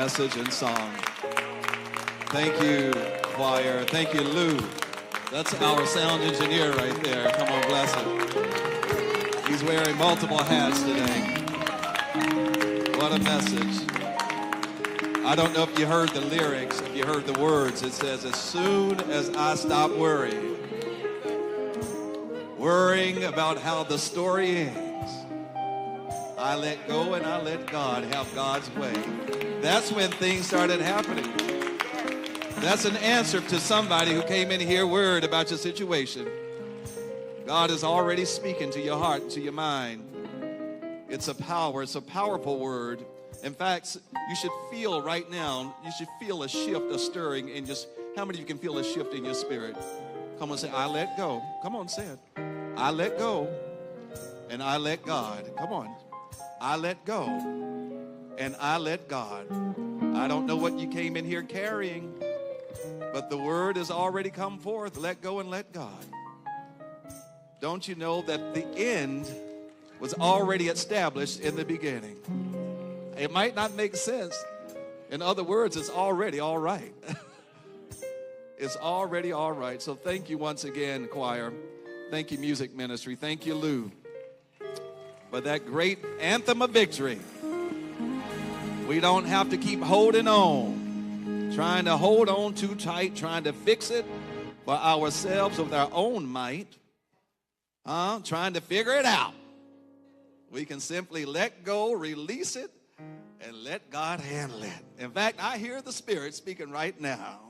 message and song. Thank you, choir. Thank you, Lou. That's our sound engineer right there. Come on, bless him. He's wearing multiple hats today. What a message. I don't know if you heard the lyrics, if you heard the words. It says, as soon as I stop worrying about how the story ends, I let go and I let God have God's way. That's when things started happening. That's an answer to somebody who came in here worried about your situation. God is already speaking to your heart, to your mind. It's a powerful word. In fact, you should feel right now, you should feel a shift, a stirring in just, how many of you can feel a shift in your spirit? Come on, say, I let go. Come on, say it. I let go and I let God. Come on. I let go and I let God. I don't know what you came in here carrying, but the word has already come forth. Let go and let God. Don't you know that the end was already established in the beginning? It might not make sense. In other words, it's already all right. It's already all right. So thank you once again, choir. Thank you, music ministry. Thank you, Lou, for that great anthem of victory. We don't have to keep holding on, trying to hold on too tight, trying to fix it for ourselves with our own might, trying to figure it out. We can simply let go, release it, and let God handle it. In fact, I hear the Spirit speaking right now.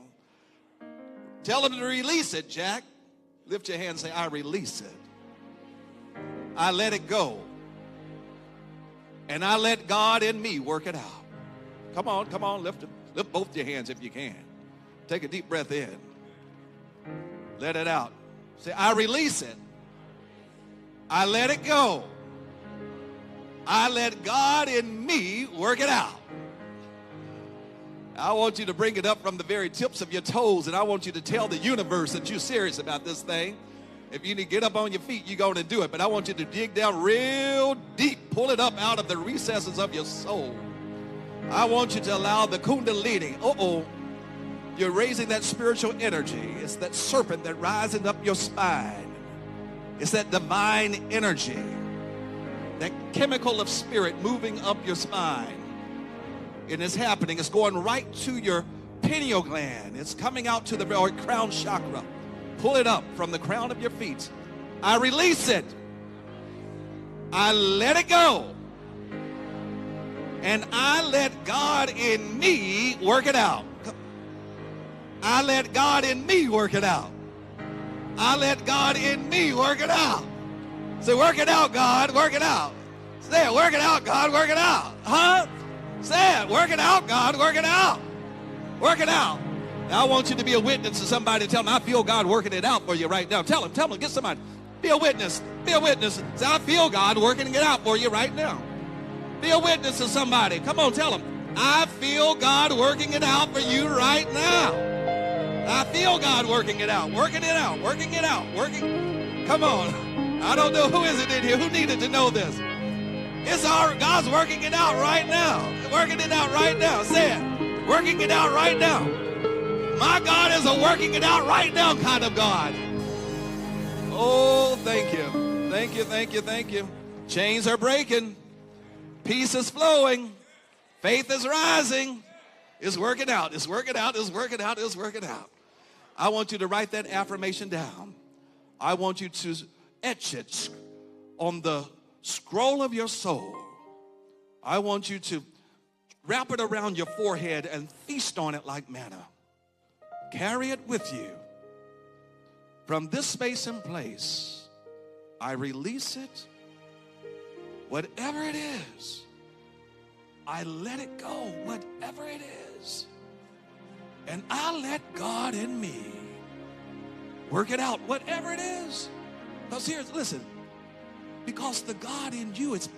Tell him to release it, Jack. Lift your hand and say, I release it. I let it go. And I let God in me work it out. Come on, lift both your hands if you can. Take a deep breath in. Let it out. Say, I release it. I let it go. I let God in me work it out. I want you to bring it up from the very tips of your toes, and I want you to tell the universe that you're serious about this thing. If you need to get up on your feet, you're going to do it. But I want you to dig down real deep. Pull it up out of the recesses of your soul. I want you to allow the kundalini. You're raising that spiritual energy. It's that serpent that rising up your spine. It's that divine energy. That chemical of spirit moving up your spine. And it's happening. It's going right to your pineal gland. It's coming out to the crown chakra. Pull it up from the crown of your feet. I release it. I let it go. And I let God in me work it out. I let God in me work it out. I let God in me work it out. Say, work it out, God, work it out. Say it, work it out, God, work it out. Huh? Say it, work it out, God, work it out. Work it out. Now, I want you to be a witness to somebody. Tell them, I feel God working it out for you right now. Tell them, get somebody. Be a witness, be a witness. Say, I feel God working it out for you right now. Be a witness to somebody. Come on, tell them, I feel God working it out for you right now. I feel God working it out, working it out, working it out, working. Come on. I don't know who is it in here who needed to know this. It's God's working it out right now. Working it out right now. Say it. Working it out right now. My God is a working it out right now kind of God. Oh, thank you. Thank you, thank you, thank you. Chains are breaking. Peace is flowing. Faith is rising. It's working out. It's working out. It's working out. It's working out. I want you to write that affirmation down. I want you to etch it on the scroll of your soul. I want you to wrap it around your forehead and feast on it like manna. Carry it with you. From this space and place, I release it. Whatever it is, I let it go, whatever it is. And I let God in me work it out, whatever it is. Because here's, listen, because the God in you is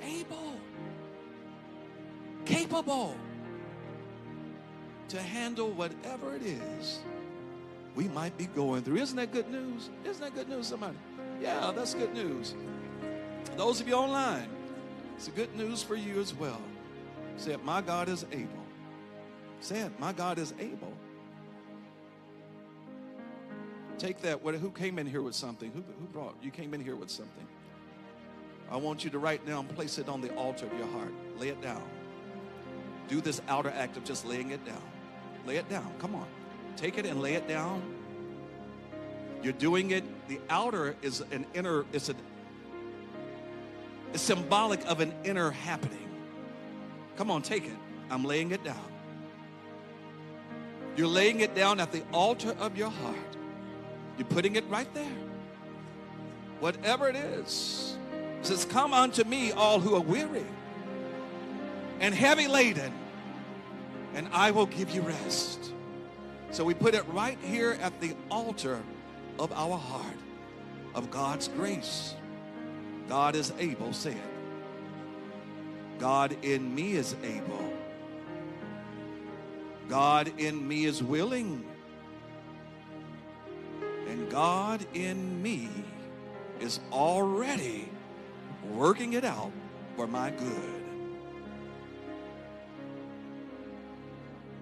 capable to handle whatever it is we might be going through. Isn't that good news? Isn't that good news, somebody? Yeah, that's good news. Those of you online, it's good news for you as well. Say, my God is able Say it. My God is able. Take that. Who came in here with something? Who brought? You came in here with something. I want you to right now place it on the altar of your heart. Lay it down. Do this outer act of just laying it down. Lay it down. Come on. Take it and lay it down. You're doing it. The outer is an inner, it's symbolic of an inner happening. Come on, take it. I'm laying it down. You're laying it down at the altar of your heart. You're putting it right there. Whatever it is. It says, come unto me, all who are weary and heavy laden, and I will give you rest. So we put it right here at the altar of our heart, of God's grace. God is able, say it. God in me is able. God in me is willing. And God in me is already working it out for my good.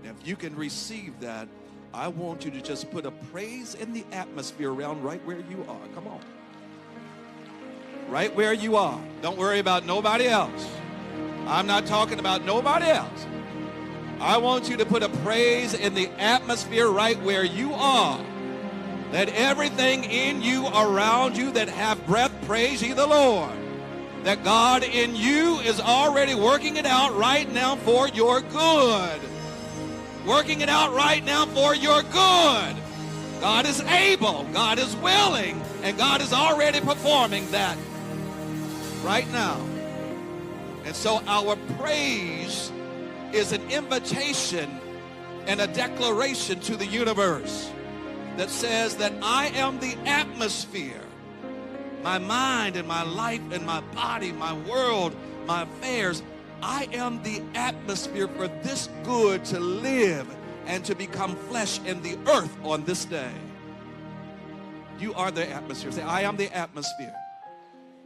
Now, if you can receive that, I want you to just put a praise in the atmosphere around right where you are. Come on. Right where you are. Don't worry about nobody else. I'm not talking about nobody else. I want you to put a praise in the atmosphere right where you are. Let everything in you, around you that have breath, praise ye the Lord. That God in you is already working it out right now for your good. Working it out right now for your good. God is able, God is willing, and God is already performing that right now. And so our praise is an invitation and a declaration to the universe that says that I am the atmosphere. My mind and my life and my body, my world, my affairs, I am the atmosphere for this good to live and to become flesh in the earth on this day. You are the atmosphere. Say, I am the atmosphere.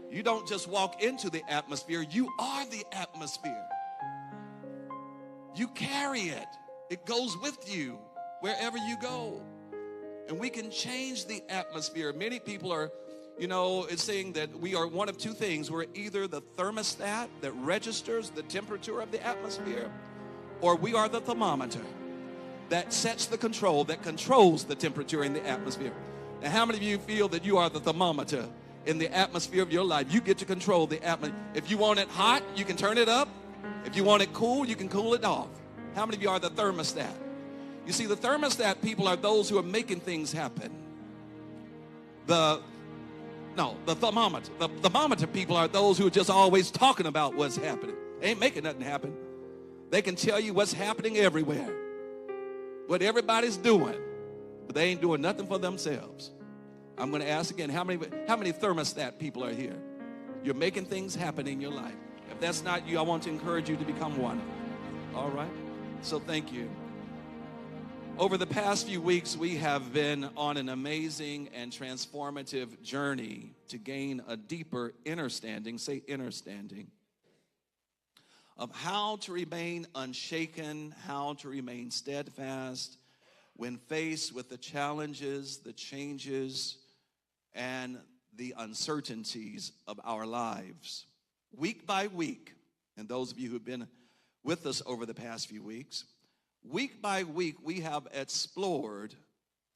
You don't just walk into the atmosphere, you are the atmosphere. You carry it. It goes with you wherever you go. And we can change the atmosphere. Many people are, it's saying that we are one of two things. We're either the thermostat that registers the temperature of the atmosphere, or we are the thermometer that sets the control, that controls the temperature in the atmosphere. Now, how many of you feel that you are the thermometer in the atmosphere of your life? You get to control the atmosphere. If you want it hot, you can turn it up. If you want it cool, you can cool it off. How many of you are the thermostat? You see, the thermostat people are those who are making things happen. The thermometer. The thermometer people are those who are just always talking about what's happening. They ain't making nothing happen. They can tell you what's happening everywhere, what everybody's doing, but they ain't doing nothing for themselves. I'm going to ask again, how many thermostat people are here? You're making things happen in your life. If that's not you, I want to encourage you to become one. All right? So thank you. Over the past few weeks, we have been on an amazing and transformative journey to gain a deeper understanding, say understanding, of how to remain unshaken, how to remain steadfast when faced with the challenges, the changes, and the uncertainties of our lives. Week by week, and those of you who have been with us over the past few weeks, week by week, we have explored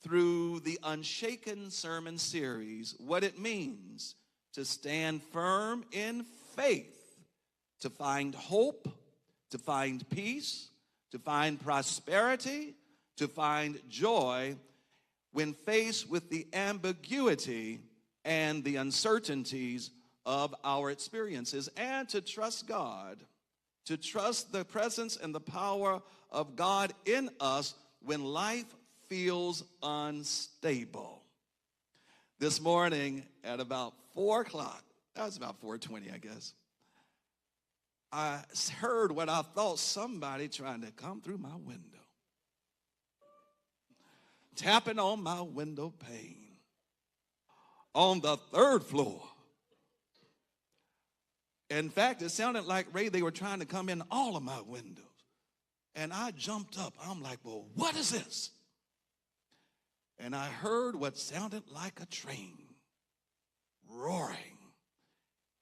through the Unshaken sermon series what it means to stand firm in faith, to find hope, to find peace, to find prosperity, to find joy when faced with the ambiguity and the uncertainties of our experiences, and to trust God, to trust the presence and the power of God in us when life feels unstable. This morning at about 4 o'clock, that was about 4:20, I guess, I heard what I thought somebody trying to come through my window, tapping on my window pane on the 3rd floor. In fact, it sounded like, Ray, they were trying to come in all of my windows. And I jumped up. I'm like, well, what is this? And I heard what sounded like a train roaring.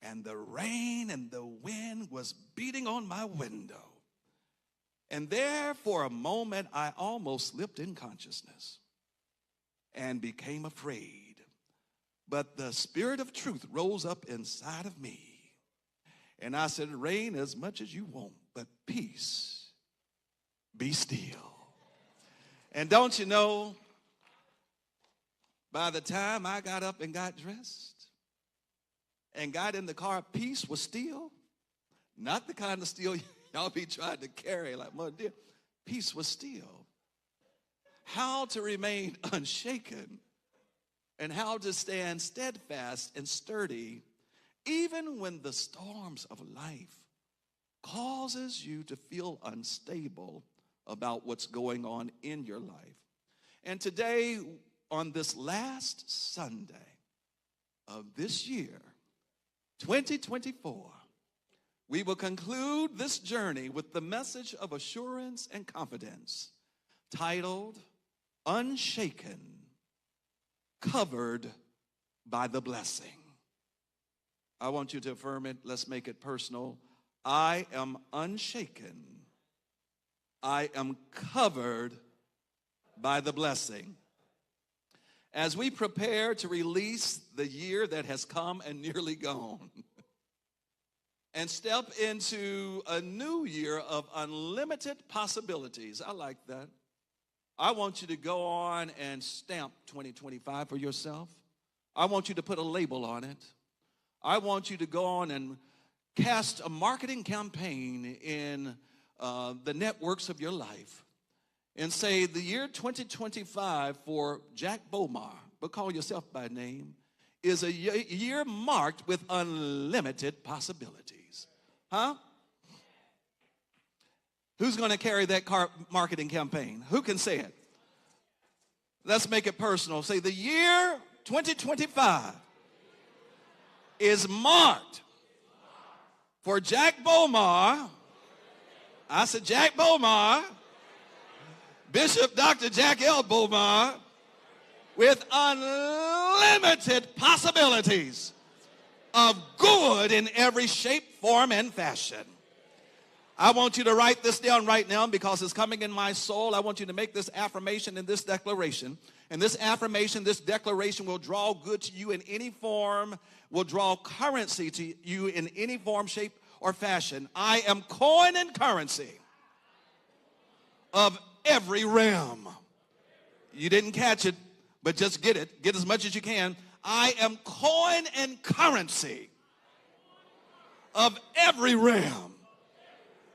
And the rain and the wind was beating on my window. And there for a moment, I almost slipped in consciousness and became afraid. But the Spirit of truth rose up inside of me. And I said, rain as much as you want, but peace, be still. And don't you know, by the time I got up and got dressed and got in the car, peace was still. Not the kind of still y'all be trying to carry like, mother dear. Peace was still. How to remain unshaken and how to stand steadfast and sturdy even when the storms of life causes you to feel unstable about what's going on in your life. And today, on this last Sunday of this year, 2024, we will conclude this journey with the message of assurance and confidence titled, Unshaken, Covered by the Blessing. I want you to affirm it. Let's make it personal. I am unshaken. I am covered by the blessing. As we prepare to release the year that has come and nearly gone and step into a new year of unlimited possibilities. I like that. I want you to go on and stamp 2025 for yourself. I want you to put a label on it. I want you to go on and cast a marketing campaign in the networks of your life and say the year 2025 for Jack Bomar, but call yourself by name, is a year marked with unlimited possibilities. Huh? Who's going to carry that marketing campaign? Who can say it? Let's make it personal. Say the year 2025 is marked for Jack Bomar. I said Jack Bomar, Bishop Dr. Jack L. Bomar, with unlimited possibilities of good in every shape, form, and fashion. I want you to write this down right now because it's coming in my soul. I want you to make this affirmation and this declaration. And this affirmation, this declaration will draw good to you in any form, will draw currency to you in any form, shape, or fashion. I am coin and currency of every realm. You didn't catch it, but just get it. Get as much as you can. I am coin and currency of every realm.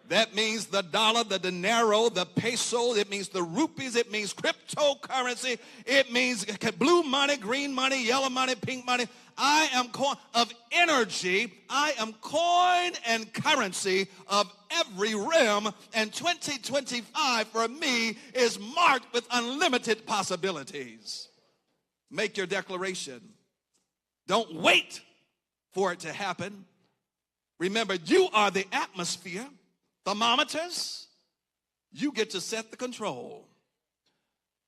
That means the dollar, the dinero, the peso. It means the rupees. It means cryptocurrency. It means blue money, green money, yellow money, pink money. I am coin of energy. I am coin and currency of every realm. And 2025 for me is marked with unlimited possibilities. Make your declaration. Don't wait for it to happen. Remember, you are the atmosphere. Thermometers, you get to set the control.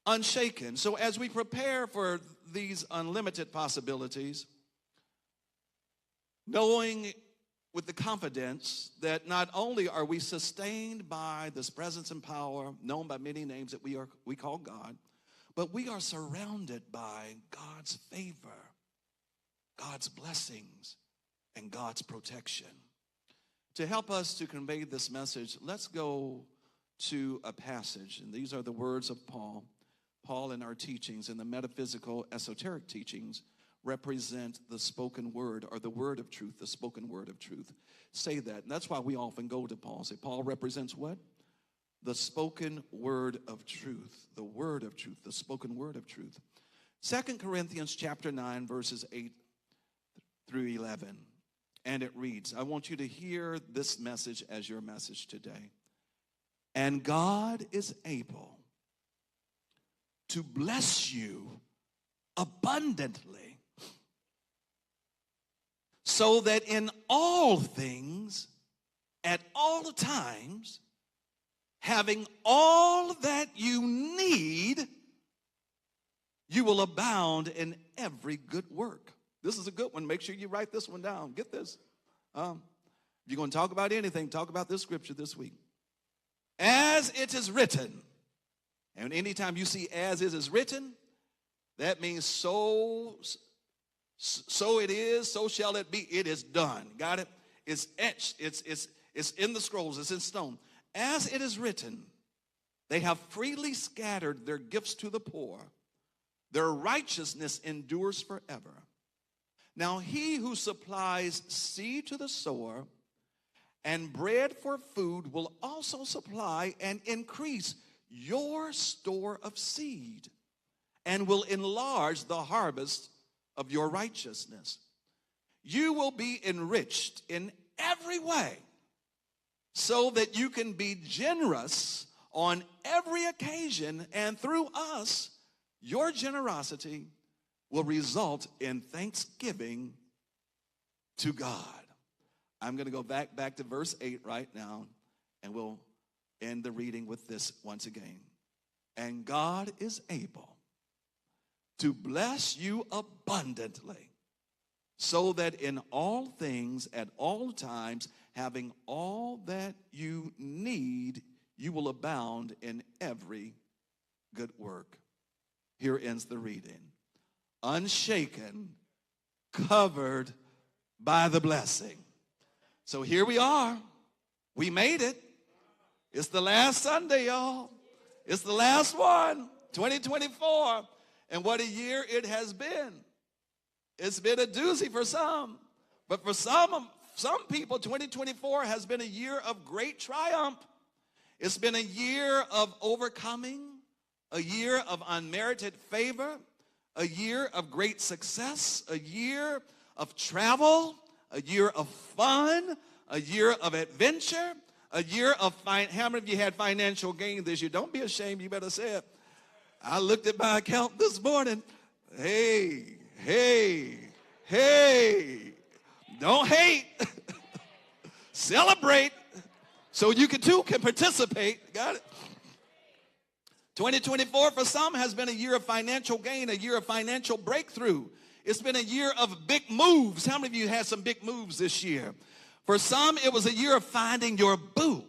Unshaken. So as we prepare for these unlimited possibilities, knowing with the confidence that not only are we sustained by this presence and power known by many names that we call God, but we are surrounded by God's favor, God's blessings, and God's protection. To help us to convey this message, let's go to a passage. And these are the words of Paul. Paul in our teachings, in the metaphysical, esoteric teachings, represent the spoken word or the word of truth, the spoken word of truth. Say that. And that's why we often go to Paul. Say, Paul represents what? The spoken word of truth. The word of truth, the spoken word of truth. 2 Corinthians chapter 9, verses 8 through 11. And it reads, I want you to hear this message as your message today. And God is able to bless you abundantly, so that in all things, at all times, having all that you need, you will abound in every good work. This is a good one. Make sure you write this one down. Get this. If you're going to talk about anything, talk about this scripture this week. As it is written, and anytime you see as it is written, that means so it is, so shall it be. It is done. Got it? It's etched. It's in the scrolls. It's in stone. As it is written, they have freely scattered their gifts to the poor. Their righteousness endures forever. Now he who supplies seed to the sower and bread for food will also supply and increase your store of seed and will enlarge the harvest of your righteousness. You will be enriched in every way so that you can be generous on every occasion, and through us, your generosity will result in thanksgiving to God. I'm going to go back to verse 8 right now, and we'll end the reading with this once again. And God is able to bless you abundantly, so that in all things, at all times, having all that you need, you will abound in every good work. Here ends the reading. Unshaken, covered by the blessing. So here we are. We made it. It's the last Sunday, y'all. It's the last one, 2024. And what a year it has been. It's been a doozy for some. But for some people, 2024 has been a year of great triumph. It's been a year of overcoming, a year of unmerited favor, a year of great success, a year of travel, a year of fun, a year of adventure, a year of how many of you had financial gain this year? Don't be ashamed, you better say it. I looked at my account this morning. Hey, don't hate. Celebrate so you too can participate. Got it? 2024 for some has been a year of financial gain, a year of financial breakthrough. It's been a year of big moves. How many of you had some big moves this year? For some, it was a year of finding your boo.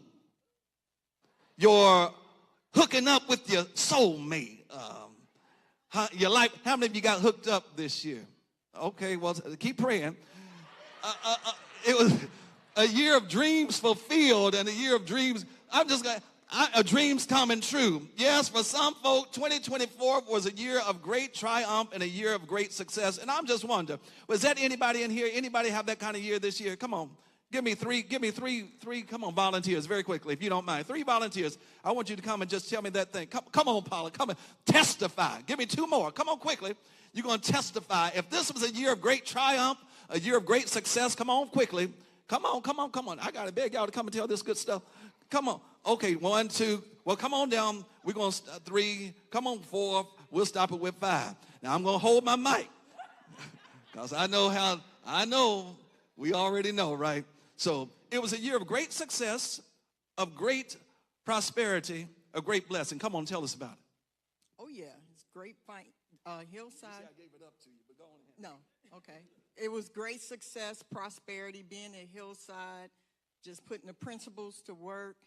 Your hooking up with your soulmate. Your life. How many of you got hooked up this year? Okay, well, keep praying. It was a year of dreams fulfilled and a year of dreams. Dreams coming true. Yes, for some folk, 2024 was a year of great triumph and a year of great success. And I'm just wondering, was that anybody in here? Anybody have that kind of year this year? Come on. Give me three, come on, volunteers, very quickly, if you don't mind. 3 volunteers. I want you to come and just tell me that thing. Come on, Paula, come on. Testify. Give me 2 more. Come on, quickly. You're going to testify. If this was a year of great triumph, a year of great success, come on, quickly. Come on. I got to beg y'all to come and tell this good stuff. Come on. Okay, 1, 2. Well, come on down. We're going to 3. Come on, 4. We'll stop it with 5. Now, I'm going to hold my mic because I know we already know, right? So it was a year of great success, of great prosperity, a great blessing. Come on, tell us about it. Oh, yeah. It's great fight. Hillside. You see, I gave it up to you, but go on ahead. No, okay. It was great success, prosperity, being at Hillside, just putting the principles to work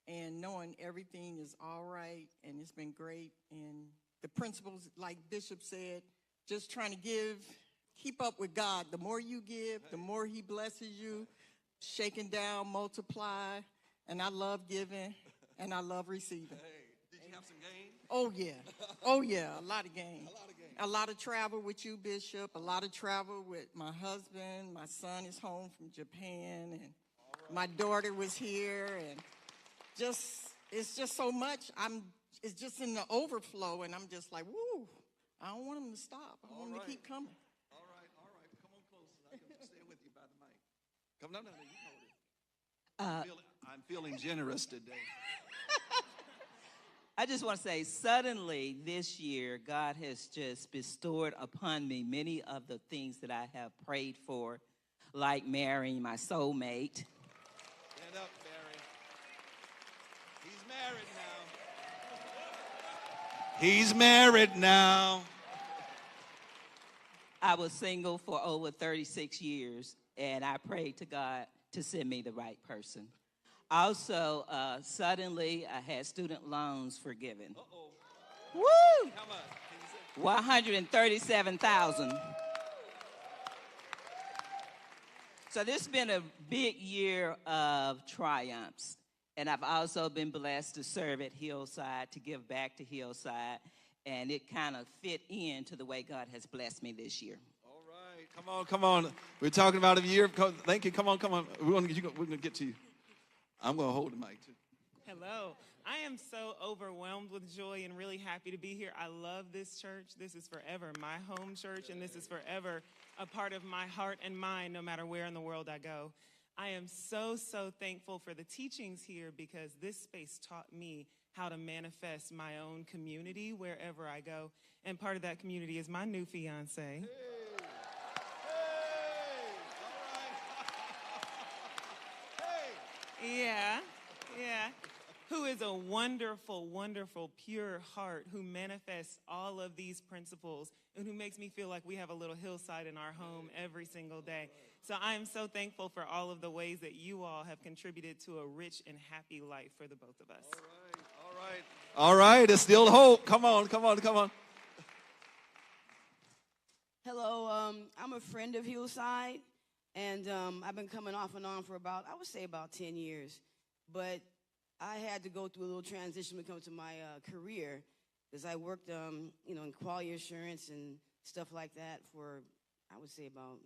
and knowing everything is all right, and it's been great. And the principles, like Bishop said, just trying to keep up with God. The more you give, the more he blesses you. Shaken down, multiply, and I love giving, and I love receiving. Hey, did you have some gain? Oh, yeah, a lot of gain. A lot of travel with you, Bishop, a lot of travel with my husband. My son is home from Japan, and my daughter was here, and it's just so much. It's just in the overflow, and I'm just like, woo, I don't want them to stop. I want them to keep coming. All right. Come on close. I can stay with you by the mic. Come, no, you hold it. I'm feeling generous today. I just want to say, suddenly this year, God has just bestowed upon me many of the things that I have prayed for, like marrying my soulmate. Stand up, Barry. He's He's married now. I was single for over 36 years, and I prayed to God to send me the right person. Also, suddenly, I had student loans forgiven. Woo! How much? 137,000. So this has been a big year of triumphs. And I've also been blessed to serve at Hillside, to give back to Hillside. And it kind of fit into the way God has blessed me this year. All right. Come on. We're talking about a year. Thank you. Come on. We're going to get to you. I'm going to hold the mic, too. Hello. I am so overwhelmed with joy and really happy to be here. I love this church. This is forever my home church, and this is forever a part of my heart and mind, no matter where in the world I go. I am so thankful for the teachings here, because this space taught me how to manifest my own community wherever I go. And part of that community is my new fiance. Hey. Yeah. Who is a wonderful, wonderful, pure heart, who manifests all of these principles, and who makes me feel like we have a little hillside in our home every single day. So I am so thankful for all of the ways that you all have contributed to a rich and happy life for the both of us. All right. It's still hope. Come on. Hello, I'm a friend of Hillside, and I've been coming off and on for about 10 years. But I had to go through a little transition when it comes to my career, because I worked, in quality assurance and stuff like that for, I would say, about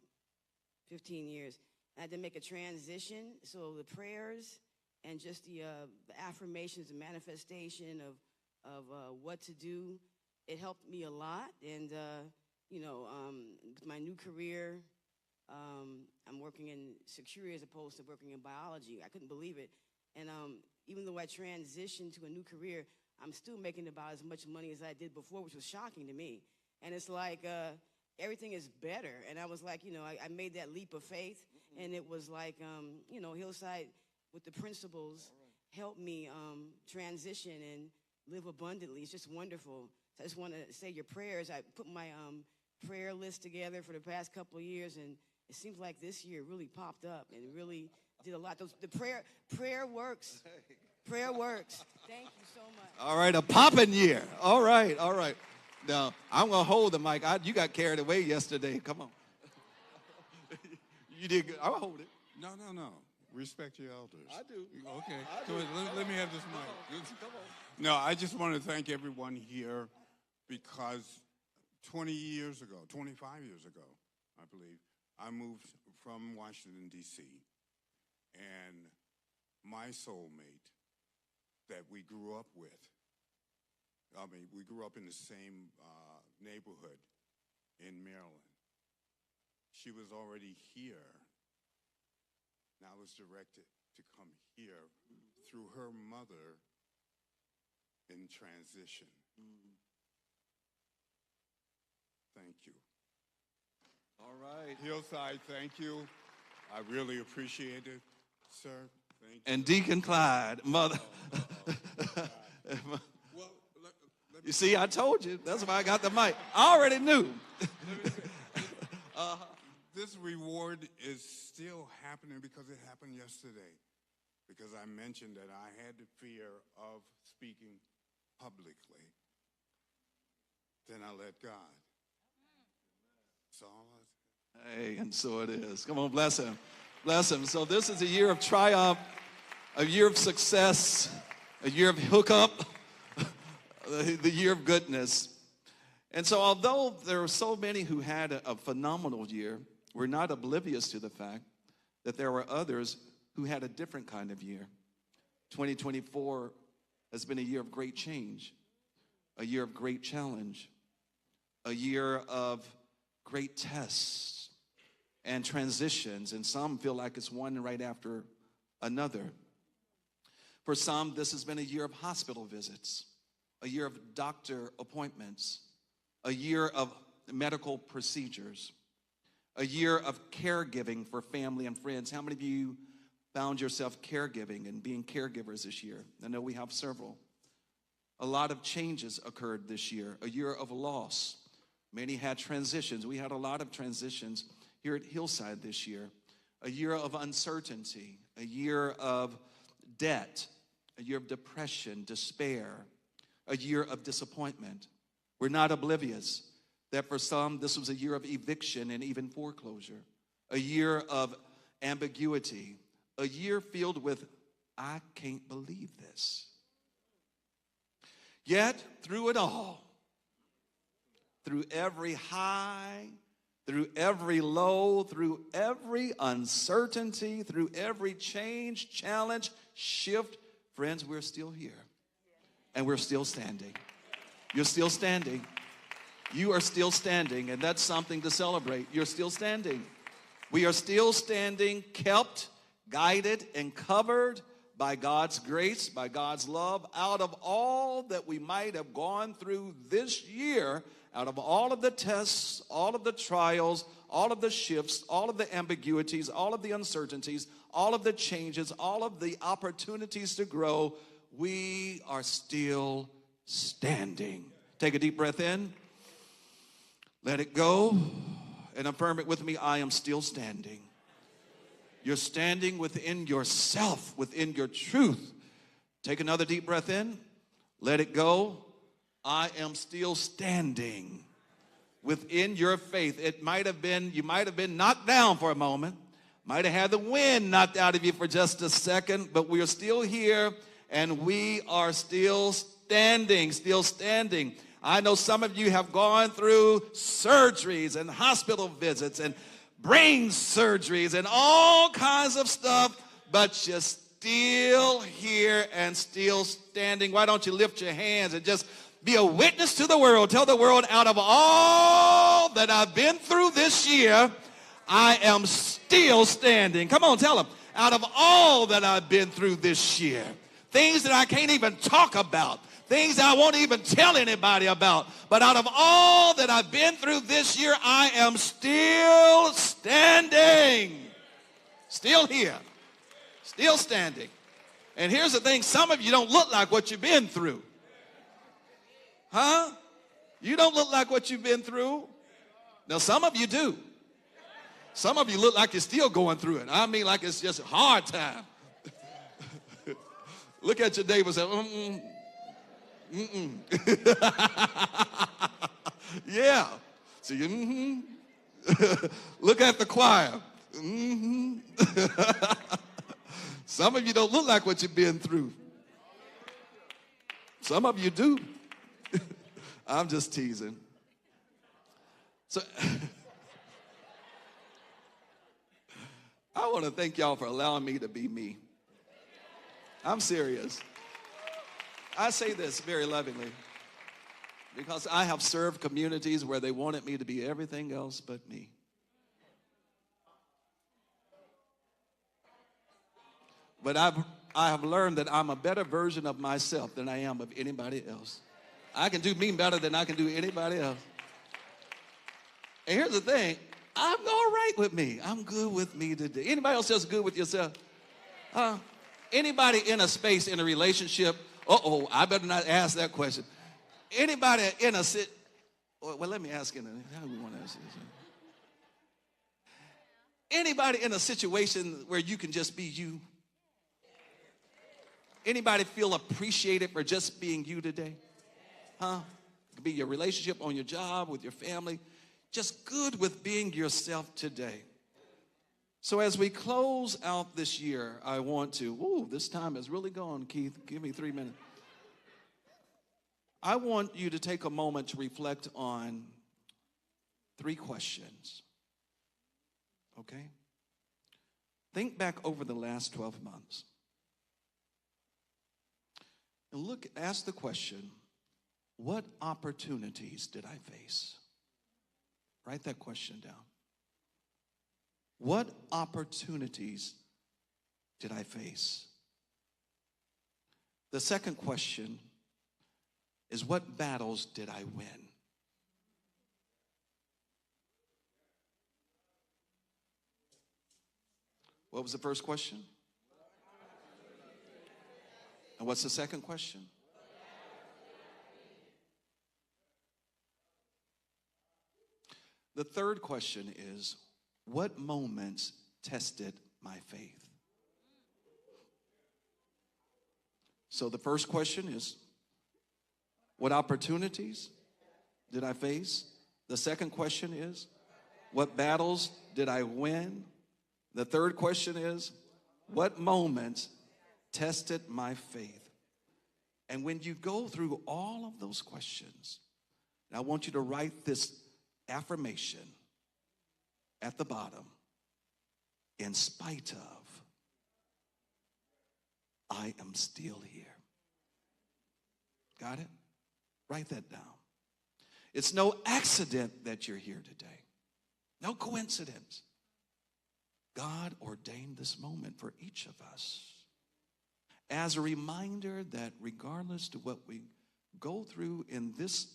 15 years. I had to make a transition, so the prayers and just the affirmations and manifestation of what to do, it helped me a lot. And, with my new career, I'm working in security as opposed to working in biology. I couldn't believe it. And even though I transitioned to a new career, I'm still making about as much money as I did before, which was shocking to me. And it's like everything is better. And I was like, I made that leap of faith. And it was like, Hillside with the principles helped me transition and live abundantly. It's just wonderful. So I just want to say your prayers. I put my prayer list together for the past couple of years, and it seems like this year really popped up and really did a lot. The prayer works. Prayer works. Thank you so much. All right, a popping year. All right. Now, I'm going to hold the mic. You got carried away yesterday. Come on. You did good. I'll hold it. No. Respect your elders. I do. Okay. I Go do. ahead. Let me have this mic. Come on. No, I just want to thank everyone here, because 25 years ago, I believe, I moved from Washington, D.C., and my soulmate that we grew up with, we grew up in the same neighborhood in Maryland. She was already here, and I was directed to come here through her mother in transition. Thank you. All right. Hillside, thank you. I really appreciate it, sir. Thank you. And Deacon Clyde, mother. Well, You see, I told you. That's why I got the mic. I already knew. This reward is still happening because it happened yesterday. Because I mentioned that I had the fear of speaking publicly. Then I let God. That's all I Hey, and so it is. Come on, bless him. Bless him. So this is a year of triumph, a year of success, a year of hookup, the year of goodness. And so although there are so many who had a phenomenal year, we're not oblivious to the fact that there were others who had a different kind of year. 2024 has been a year of great change, a year of great challenge, a year of great tests and transitions, and some feel like it's one right after another. For some, this has been a year of hospital visits, a year of doctor appointments, a year of medical procedures, a year of caregiving for family and friends. How many of you found yourself caregiving and being caregivers this year. I know we have several. A lot of changes occurred this year, a year of loss. Many had transitions. We had a lot of transitions here at Hillside this year. A year of uncertainty, a year of debt, a year of depression, despair, a year of disappointment. We're not oblivious that for some, this was a year of eviction and even foreclosure, a year of ambiguity, a year filled with, I can't believe this. Yet, through it all, through every high, through every low, through every uncertainty, through every change, challenge, shift, friends, we're still here. And we're still standing. You're still standing. You are still standing, and that's something to celebrate. You're still standing. We are still standing, kept, guided, and covered by God's grace, by God's love. Out of all that we might have gone through this year, out of all of the tests, all of the trials, all of the shifts, all of the ambiguities, all of the uncertainties, all of the changes, all of the opportunities to grow, we are still standing. Take a deep breath in. Let it go. And affirm it with me. I am still standing. You're standing within yourself, within your truth. Take another deep breath in. Let it go. I am still standing within your faith. It might have been, you might have been knocked down for a moment. Might have had the wind knocked out of you for just a second, but we are still here and we are still standing, still standing. I know some of you have gone through surgeries and hospital visits and brain surgeries and all kinds of stuff, but you're still here and still standing. Why don't you lift your hands and just be a witness to the world? Tell the world, out of all that I've been through this year, I am still standing. Come on, tell them. Out of all that I've been through this year, things that I can't even talk about, things I won't even tell anybody about, but out of all that I've been through this year, I am still standing. Still here. Still standing. And here's the thing, some of you don't look like what you've been through. Huh? You don't look like what you've been through. Now, some of you do. Some of you look like you're still going through it. I mean, like it's just a hard time. Look at your neighbor and say, yeah. So you, Look at the choir. Some of you don't look like what you've been through. Some of you do. I'm just teasing. So I want to thank y'all for allowing me to be me. I'm serious. I say this very lovingly because I have served communities where they wanted me to be everything else but me. But I have learned that I'm a better version of myself than I am of anybody else. I can do me better than I can do anybody else. And here's the thing, I'm all right with me. I'm good with me today. Anybody else just good with yourself? Anybody in a space, in a relationship, I better not ask that question. Anybody in a well, let me ask it. How do we want to ask this? Anybody in a situation where you can just be you? Anybody feel appreciated for just being you today? Huh? It could be your relationship on your job, with your family. Just good with being yourself today. So as we close out this year, I want to, this time is really gone, Keith. Give me 3 minutes. I want you to take a moment to reflect on 3 questions. Okay? Think back over the last 12 months. And ask the question, what opportunities did I face? Write that question down. What opportunities did I face? The second question is, what battles did I win? What was the first question? And what's the second question? The third question is, what moments tested my faith? So the first question is, what opportunities did I face? The second question is, what battles did I win? The third question is, what moments tested my faith? And when you go through all of those questions, I want you to write this affirmation at the bottom. In spite of, I am still here. Got it? Write that down. It's no accident that you're here today. No coincidence. God ordained this moment for each of us as a reminder that regardless to what we go through in this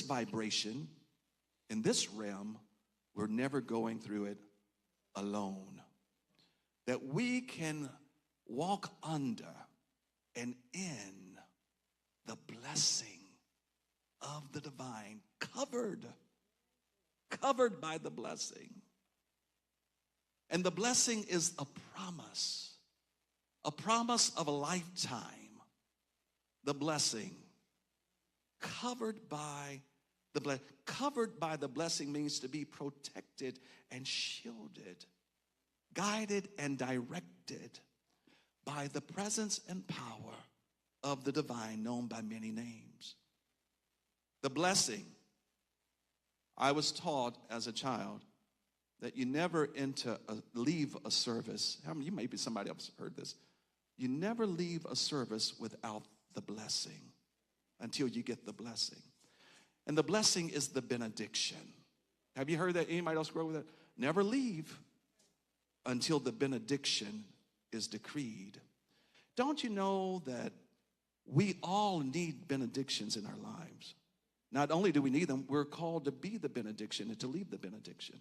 vibration, in this realm, we're never going through it alone. That we can walk under and in the blessing of the divine, covered by the blessing. And the blessing is a promise of a lifetime. The blessing, covered by the blessing means to be protected and shielded, guided and directed by the presence and power of the divine, known by many names. The blessing, I was taught as a child that you never leave a service. You maybe somebody else heard this. You never leave a service without the blessing until you get the blessing. And the blessing is the benediction. Have you heard that? Anybody else grow with that? Never leave until the benediction is decreed. Don't you know that we all need benedictions in our lives? Not only do we need them, we're called to be the benediction and to leave the benediction.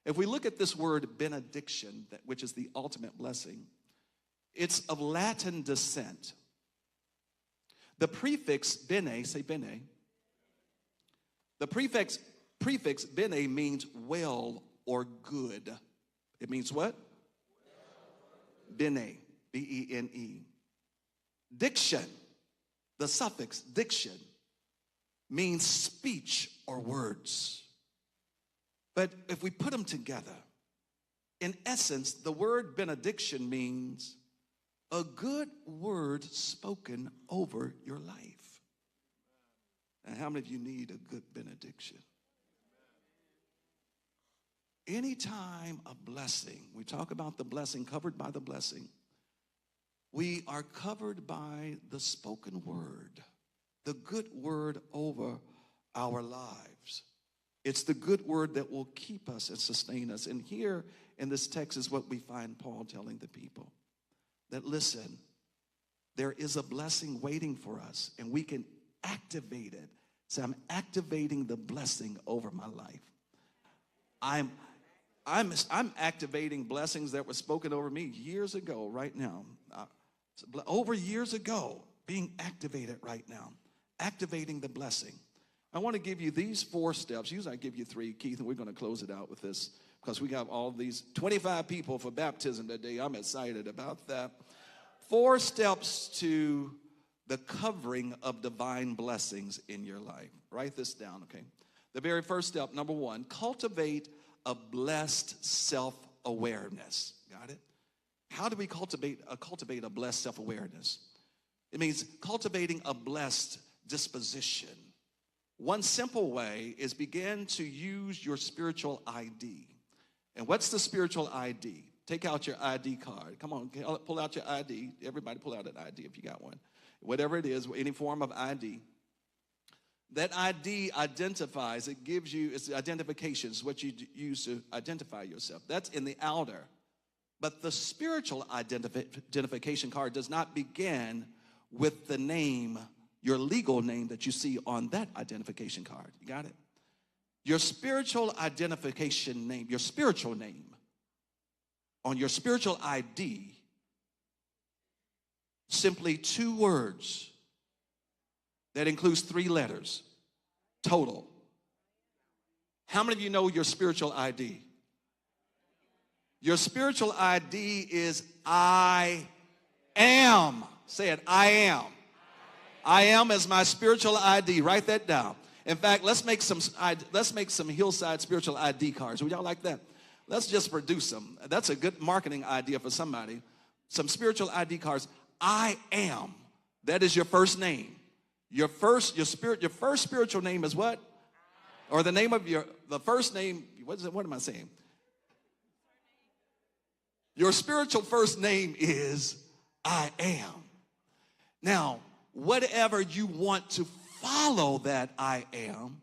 If we look at this word benediction, which is the ultimate blessing, it's of Latin descent. The prefix bene, say bene. The prefix bene means well or good. It means what? Bene, B-E-N-E. Diction, the suffix diction, means speech or words. But if we put them together, in essence, the word benediction means a good word spoken over your life. And how many of you need a good benediction? Anytime a blessing, we talk about the blessing, covered by the blessing, we are covered by the spoken word, the good word over our lives. It's the good word that will keep us and sustain us. And here in this text is what we find Paul telling the people. That listen, there is a blessing waiting for us, and we can activate it. So I'm activating the blessing over my life. I'm activating blessings that were spoken over me years ago, right now. Over years ago, being activated right now. Activating the blessing. I want to give you these 4 steps. Usually I give you 3, Keith, and we're going to close it out with this because we have all these 25 people for baptism today. I'm excited about that. 4 steps to the covering of divine blessings in your life. Write this down, okay? The very first step, number 1, cultivate a blessed self-awareness. Got it? How do we cultivate a blessed self-awareness? It means cultivating a blessed disposition. One simple way is begin to use your spiritual ID. And what's the spiritual ID? Take out your ID card. Come on, pull out your ID. Everybody pull out an ID if you got one. Whatever it is, any form of ID. That ID identifies, it gives you, it's identification, it's what you use to identify yourself. That's in the outer. But the spiritual identification card does not begin with the name, your legal name that you see on that identification card. You got it? Your spiritual identification name, your spiritual name on your spiritual ID Simply 2 words that includes 3 letters total. How many of you know your spiritual ID? Your spiritual ID is I am. Say it, I am. I am is my spiritual ID. Write that down. In fact, let's make some Hillside spiritual ID cards. Would y'all like that? Let's just produce them. That's a good marketing idea for somebody. Some spiritual ID cards. I am. That is your first name. Your first spiritual name is what? Or the name of the first name, what am I saying? Your spiritual first name is I am. Now, whatever you want to follow that I am,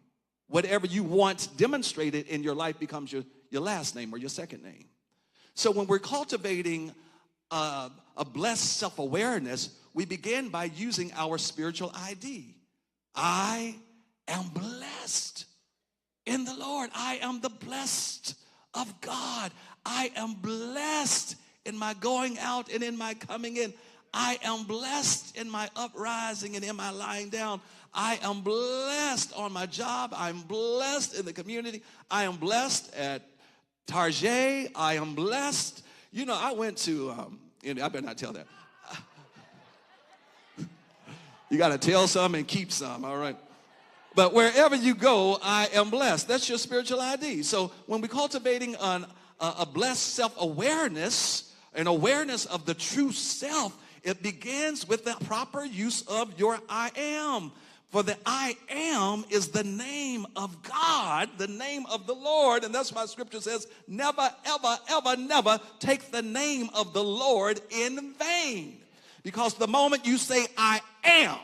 whatever you want demonstrated in your life becomes your last name or your second name. So when we're cultivating a blessed self-awareness, we begin by using our spiritual ID. I am blessed in the Lord. I am the blessed of God. I am blessed in my going out and in my coming in. I am blessed in my uprising and in my lying down. I am blessed on my job. I'm blessed in the community. I am blessed at Target. I am blessed. You know, I went to, I better not tell that. You got to tell some and keep some, all right? But wherever you go, I am blessed. That's your spiritual ID. So when we're cultivating a blessed self-awareness, an awareness of the true self, it begins with the proper use of your I am. For the I am is the name of God, the name of the Lord. And that's why scripture says, never, ever, ever, never take the name of the Lord in vain. Because the moment you say I am,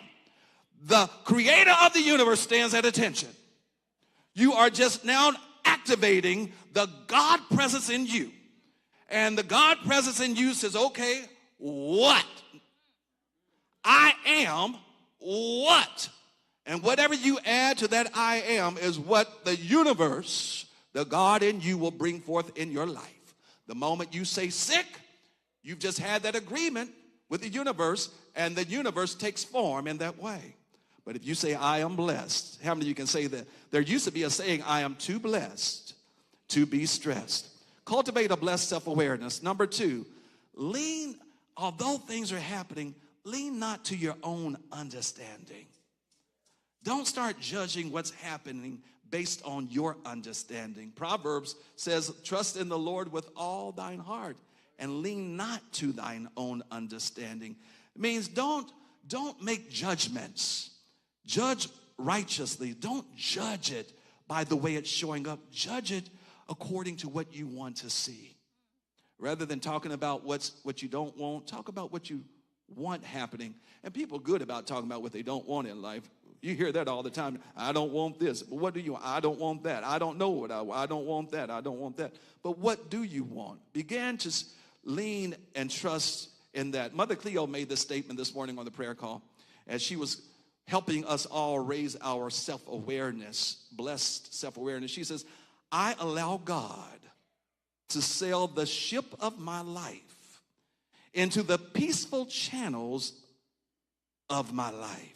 the creator of the universe stands at attention. You are just now activating the God presence in you. And the God presence in you says, okay, what? I am what? And whatever you add to that I am is what the universe, the God in you, will bring forth in your life. The moment you say sick, you've just had that agreement with the universe, and the universe takes form in that way. But if you say, I am blessed, how many of you can say that? There used to be a saying, I am too blessed to be stressed. Cultivate a blessed self-awareness. Number 2, although things are happening, lean not to your own understanding. Don't start judging what's happening based on your understanding. Proverbs says, trust in the Lord with all thine heart and lean not to thine own understanding. It means don't make judgments. Judge righteously. Don't judge it by the way it's showing up. Judge it according to what you want to see. Rather than talking about what you don't want, talk about what you want happening. And people are good about talking about what they don't want in life. You hear that all the time. I don't want this. But what do you want? I don't want that. I don't know what I want. I don't want that. I don't want that. But what do you want? Begin to lean and trust in that. Mother Cleo made this statement this morning on the prayer call as she was helping us all raise our self-awareness, blessed self-awareness. She says, I allow God to sail the ship of my life into the peaceful channels of my life.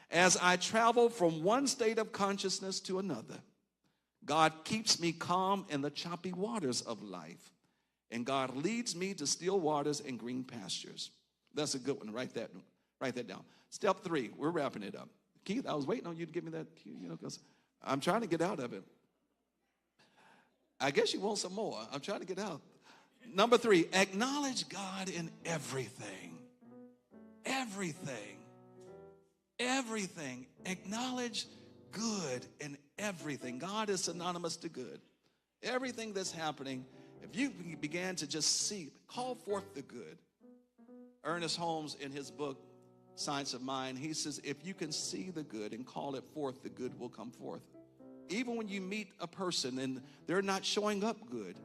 As I travel from one state of consciousness to another, God keeps me calm in the choppy waters of life, and God leads me to still waters and green pastures. That's a good one. Write that down. Step 3, we're wrapping it up. Keith, I was waiting on you to give me that, because I'm trying to get out of it. I guess you want some more. I'm trying to get out. Number 3, acknowledge God in everything. Everything. Everything. Acknowledge good in everything. God is synonymous to good. Everything that's happening, if you began to just see, call forth the good. Ernest Holmes, in his book, Science of Mind, he says, if you can see the good and call it forth, the good will come forth. Even when you meet a person and they're not showing up good,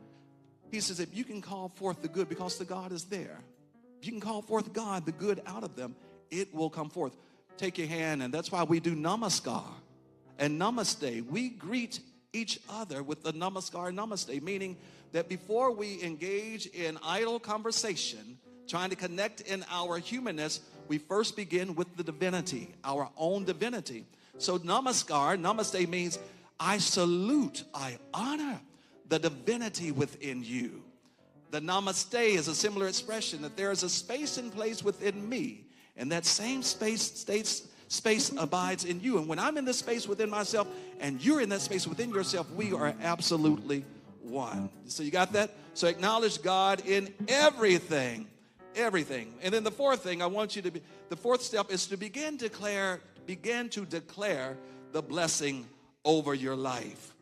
he says, if you can call forth the good because the God is there, if you can call forth God, the good out of them, it will come forth. Take your hand, and that's why we do namaskar and namaste. We greet each other with the namaskar and namaste, meaning that before we engage in idle conversation, trying to connect in our humanness, we first begin with the divinity, our own divinity. So namaskar, namaste means I salute, I honor the divinity within you. The namaste is a similar expression that there is a space and place within me, and that same space abides in you. And when I'm in this space within myself and you're in that space within yourself, we are absolutely one. So you got that? So acknowledge God in everything. Everything. And then the fourth thing I want you to be, the fourth step is to begin to declare the blessing over your life.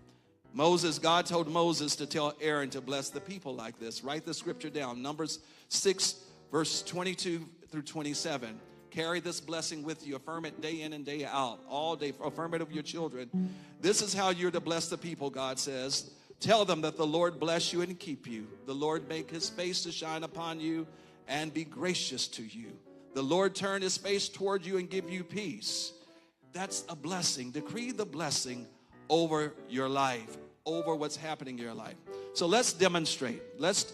God told Moses to tell Aaron to bless the people like this. Write the scripture down. Numbers 6, verse 22 through 27. Carry this blessing with you. Affirm it day in and day out. All day. Affirm it of your children. This is how you're to bless the people, God says. Tell them that the Lord bless you and keep you. The Lord make his face to shine upon you and be gracious to you. The Lord turn his face toward you and give you peace. That's a blessing. Decree the blessing over your life, over what's happening in your life. So let's demonstrate. Let's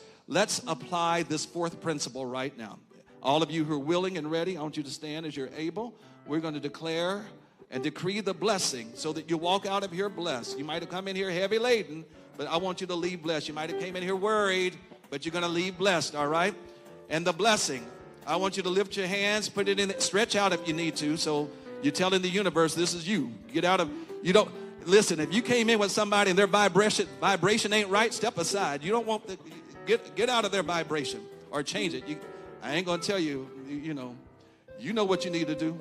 apply this fourth principle right now. All of you who are willing and ready, I want you to stand as you're able. We're going to declare and decree the blessing so that you walk out of here blessed. You might have come in here heavy laden, but I want you to leave blessed. You might have came in here worried, but you're going to leave blessed, all right? And the blessing, I want you to lift your hands, put it in, stretch out if you need to. So you're telling the universe, this is you. Get out of, you don't, listen, if you came in with somebody and their vibration ain't right, step aside. You don't want the, get out of their vibration or change it. I ain't going to tell you, you know what you need to do.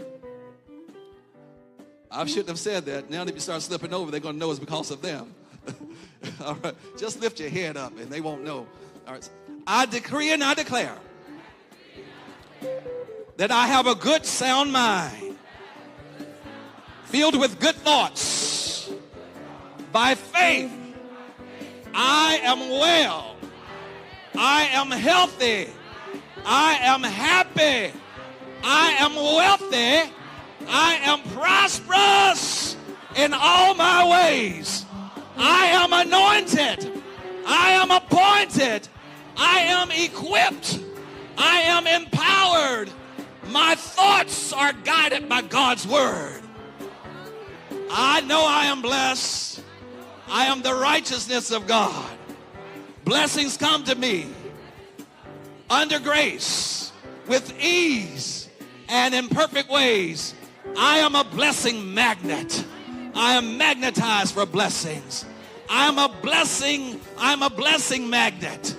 I shouldn't have said that. Now that you start slipping over, they're going to know it's because of them. All right. Just lift your head up and they won't know. All right. I decree and I declare that I have a good sound mind filled with good thoughts. By faith, I am well. I am healthy. I am happy. I am wealthy. I am prosperous in all my ways. I am anointed. I am appointed. I am equipped. I am empowered. My thoughts are guided by God's word. I know I am blessed. I am the righteousness of God. Blessings come to me under grace, with ease, and in perfect ways. I am a blessing magnet. I am magnetized for blessings. I'm a blessing magnet.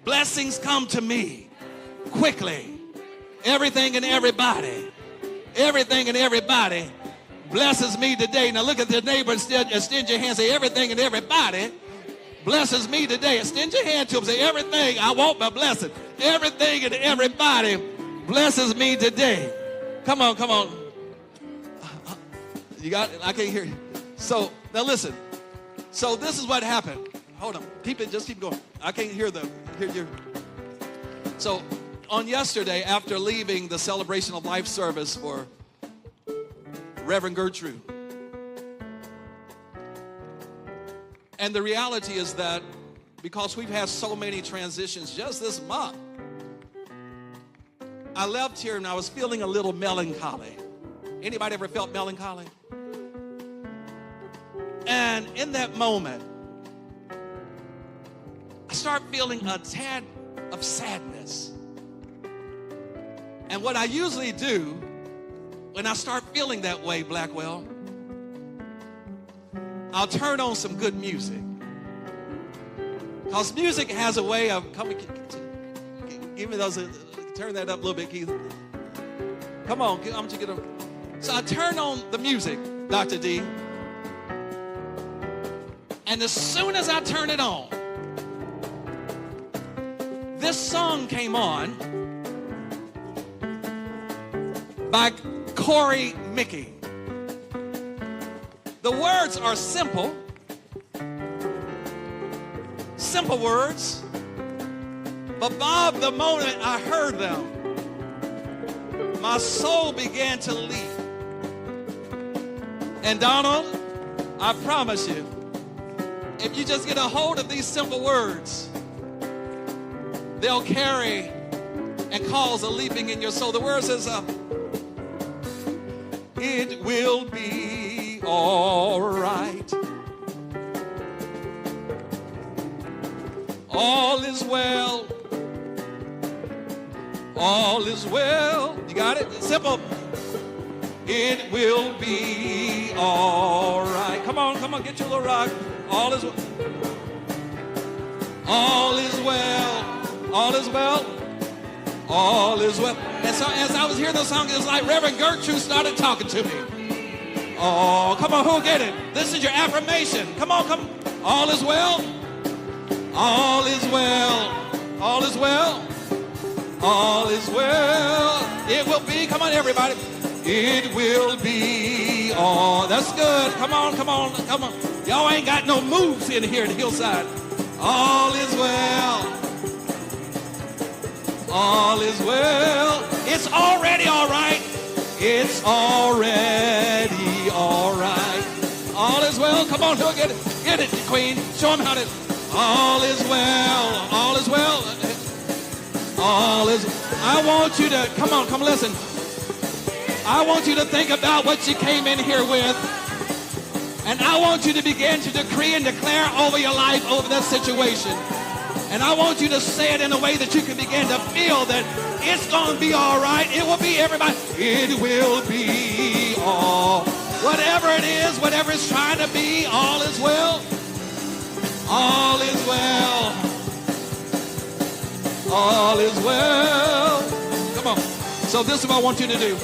Blessings come to me quickly. Everything and everybody blesses me today. Now look at the neighbor and extend your hand and say, everything and everybody blesses me today. Extend your hand to him. Say, everything, I want my blessing. Everything and everybody blesses me today. Come on. You got it? I can't hear you. So, now listen. So this is what happened. Hold on. Just keep going. I can't hear you. So, on yesterday, after leaving the Celebration of Life service for Reverend Gertrude, and the reality is that because we've had so many transitions just this month, I left here and I was feeling a little melancholy. Anybody ever felt melancholy? And in that moment, I start feeling a tad of sadness. And what I usually do when I start feeling that way, Blackwell, I'll turn on some good music. Because music has a way of coming. Give me those. Turn that up a little bit, Keith. Come on, I'm going to get them. So I turn on the music, Dr. D. And as soon as I turn it on, this song came on by Corey Mickey. The words are simple words, but Bob, the moment I heard them, my soul began to leap. And Donald, I promise you, if you just get a hold of these simple words, they'll carry and cause a leaping in your soul. The word says, it will be all right. All is well. All is well. You got it? It's simple. It will be all right. Come on, get your little rock. All is well. All is well. All is well. All is well. And so as I was hearing the song, it was like Reverend Gertrude started talking to me. Oh, come on, who'll get it? This is your affirmation. Come on. All is well. All is well. All is well. All is well. It will be. Come on, everybody. It will be all. That's good. Come on. Y'all ain't got no moves in here at Hillside. All is well. All is well. It's already all right. It's already all right. All is well. Come on, get it. Get it, Queen. Show them how to. All is well. All is well. All is. I want you to, come listen. I want you to think about what you came in here with. And I want you to begin to decree and declare over your life, over that situation. And I want you to say it in a way that you can begin to feel that it's going to be all right. It will be, everybody. It will be all. Whatever it is, whatever it's trying to be, all is well. All is well. All is well. Come on. So this is what I want you to do.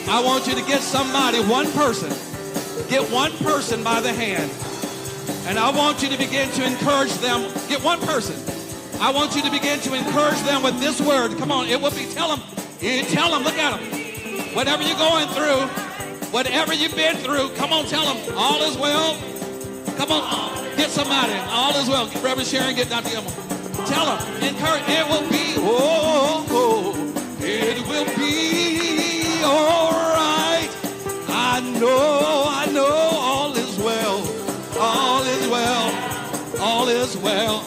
I want you to get somebody, one person. Get one person by the hand. And I want you to begin to encourage them. Get one person. I want you to begin to encourage them with this word. Come on, it will be, tell them, look at them. Whatever you're going through, whatever you've been through, come on, tell them, all is well. Come on, get somebody, all is well. Reverend Sharon, get Dr. Emma. Tell them, encourage, it will be, it will be all right. I know, all is well. All is well. All is well.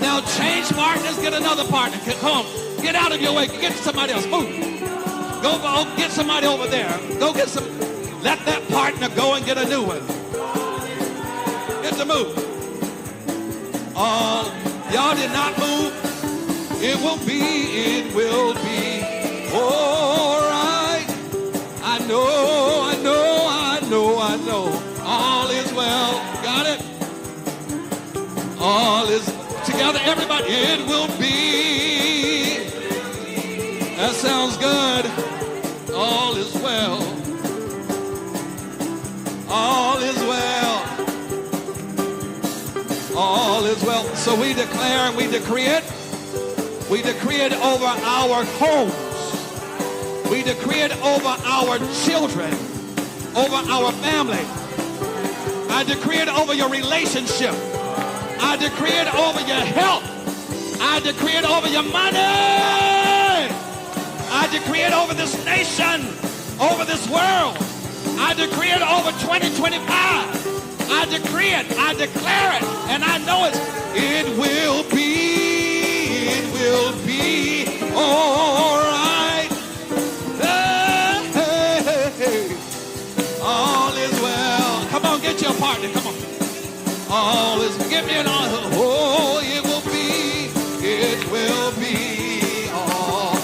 Now change partners, get another partner. Come on, get out of your way. Get somebody else. Move. Go get somebody over there. Go get some. Let that partner go and get a new one. Get to move. Y'all did not move. It will be all right. I know. All is well. Got it? All is together, everybody. It will be. That sounds good. All is well. All is well. All is well. So we declare and we decree it. We decree it over our homes. We decree it over our children, over our family. I decree it over your relationship. I decree it over your health. I decree it over your money. I decree it over this nation, over this world. I decree it over 2025. I decree it, I declare it, and I know it will be all right. Hey. All is well. Come on, get your partner, come on. All is, give me an all. Oh, it will be all.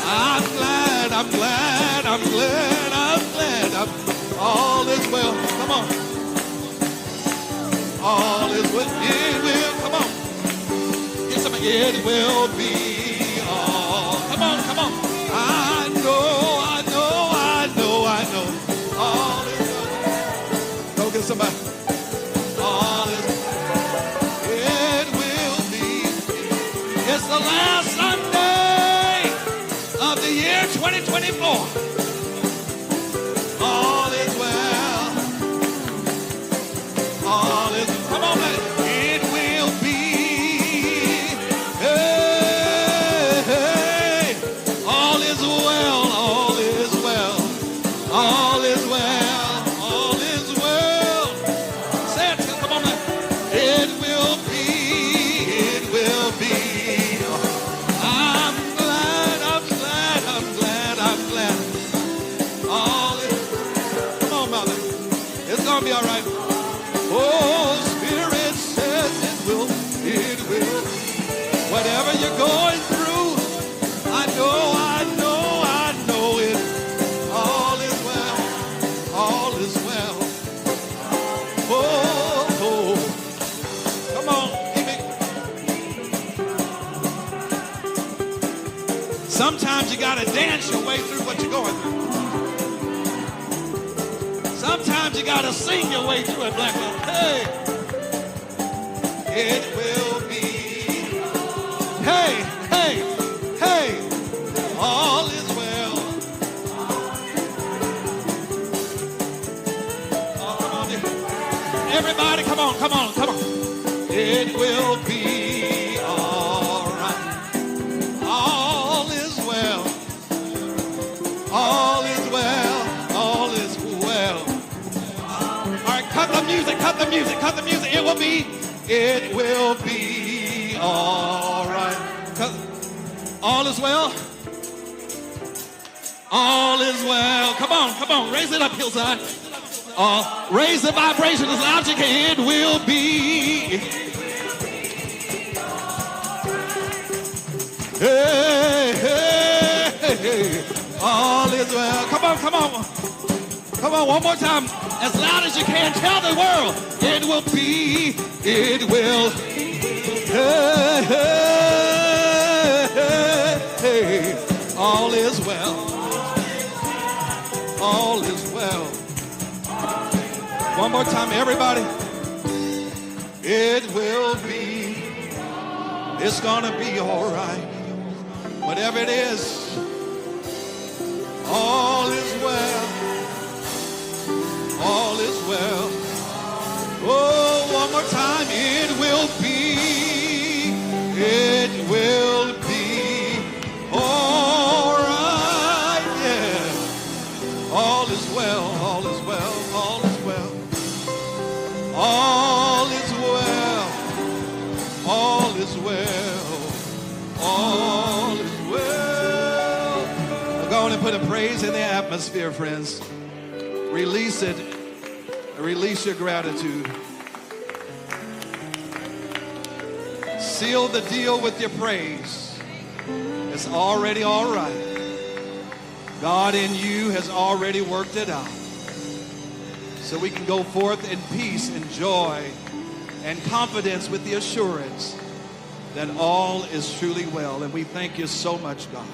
I'm glad. All is well. Come on. All is well. It will. Come on. Get some. It will be all. Come on. I know. All is well. Go get somebody. All is. It will be. It's the last Sunday of the year 2024. All is well. All is, come on, man. It will be. Hey. All is well. All is well. All is well. All is well. Say it, come on, man. It will be. I going to be all right. Oh, Spirit says it will. Whatever you're going through, I know it. All is well. All is well. Oh. Come on. Sometimes you got to dance your way through what you're going through. Sometimes you got to sing your way through it, Black man. Hey. It will be. Hey. All is well. Oh, come on, everybody, come on. It will be all right. All is well. All is well. All is well. All right, cut the music. It will be all right. All is well. All is well. Come on. Raise it up, Hillside. Raise the vibration as loud as you can. It will be. Hey. All is well. Come on, one more time. As loud as you can. Tell the world. It will be. Hey. All is well. All is well. One more time, everybody. It will be. It's gonna be all right. Whatever it is, all is well. All is well. Oh, one more time. It will be. All right, yeah. All is well. All is well. All is well. All is well. All is well. All is well. We're going to put a praise in the atmosphere, friends. Release it. Release your gratitude. Seal the deal with your praise. It's already all right. God in you has already worked it out. So we can go forth in peace and joy and confidence with the assurance that all is truly well. And we thank you so much, God,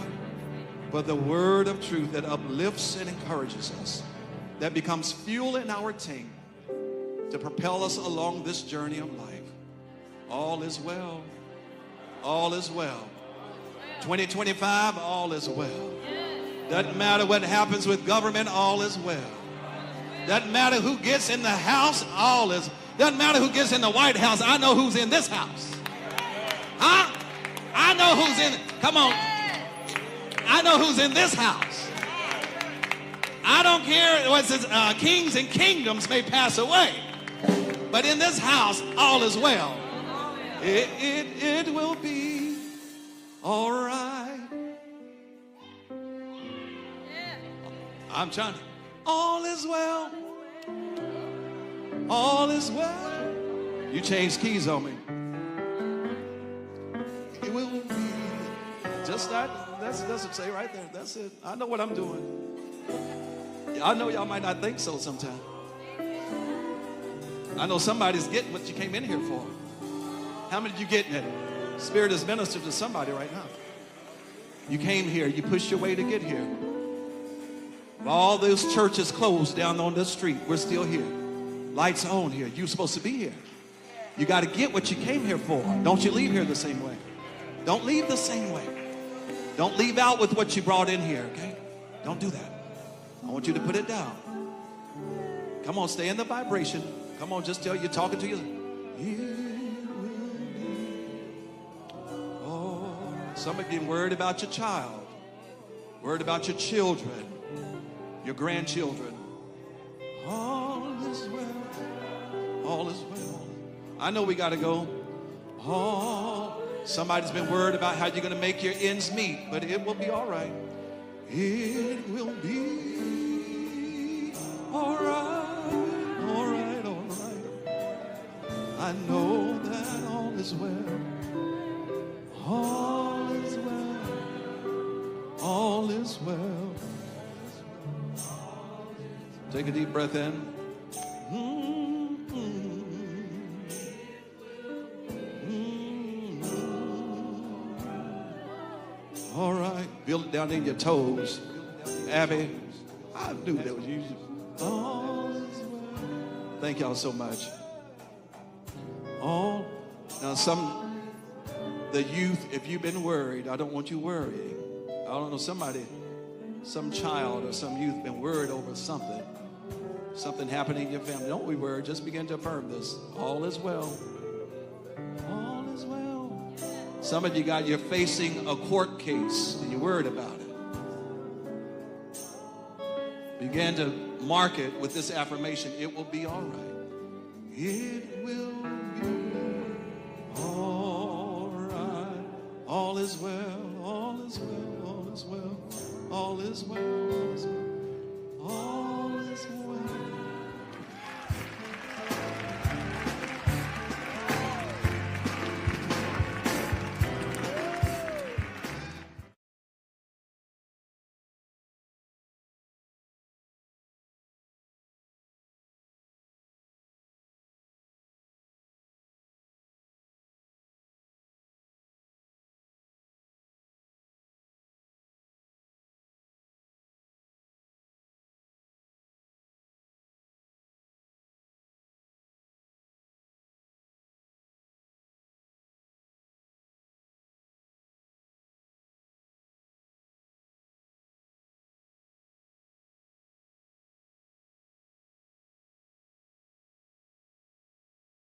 for the word of truth that uplifts and encourages us, that becomes fuel in our tank to propel us along this journey of life. All is well. All is well. 2025, all is well. Doesn't matter what happens with government, all is well. Doesn't matter who gets in the house, all is. Doesn't matter who gets in the White House. I know who's in this house. Huh? I know who's in. Come on. I know who's in this house. I don't care what says, kings and kingdoms may pass away, but in this house, all is well. It will be all right. I'm trying to. All is well. All is well. You changed keys on me. It will be just that. That's it. Say right there. That's it. I know what I'm doing. I know y'all might not think so sometimes. I know somebody's getting what you came in here for. How many of you getting it? Spirit is ministered to somebody right now. You came here. You pushed your way to get here. All those churches closed down on the street. We're still here. Lights on here. You're supposed to be here. You got to get what you came here for. Don't you leave here the same way. Don't leave the same way. Don't leave out with what you brought in here, okay? Don't do that. I want you to put it down. Come on, stay in the vibration. Come on, just tell you're talking to you. Oh, some of you worried about your child, worried about your children, your grandchildren. All is well. All is well. I know we got to go. Oh, somebody's been worried about how you're going to make your ends meet, but it will be all right. It will be all right. All right. I know that all is well. All is well. All is well. Take a deep breath in. All right. Feel it down in your toes. Abby, I knew that was you. All is well. Thank y'all so much. All. Now, the youth, if you've been worried, I don't want you worrying. I don't know, some child or some youth been worried over something. Something happening in your family. Don't be worried. Just begin to affirm this. All is well. All is well. Some of you're facing a court case and you're worried about it. Begin to mark it with this affirmation. It will be all right. It will be all right. All is well. All is well. All is well. All is well. All is well. All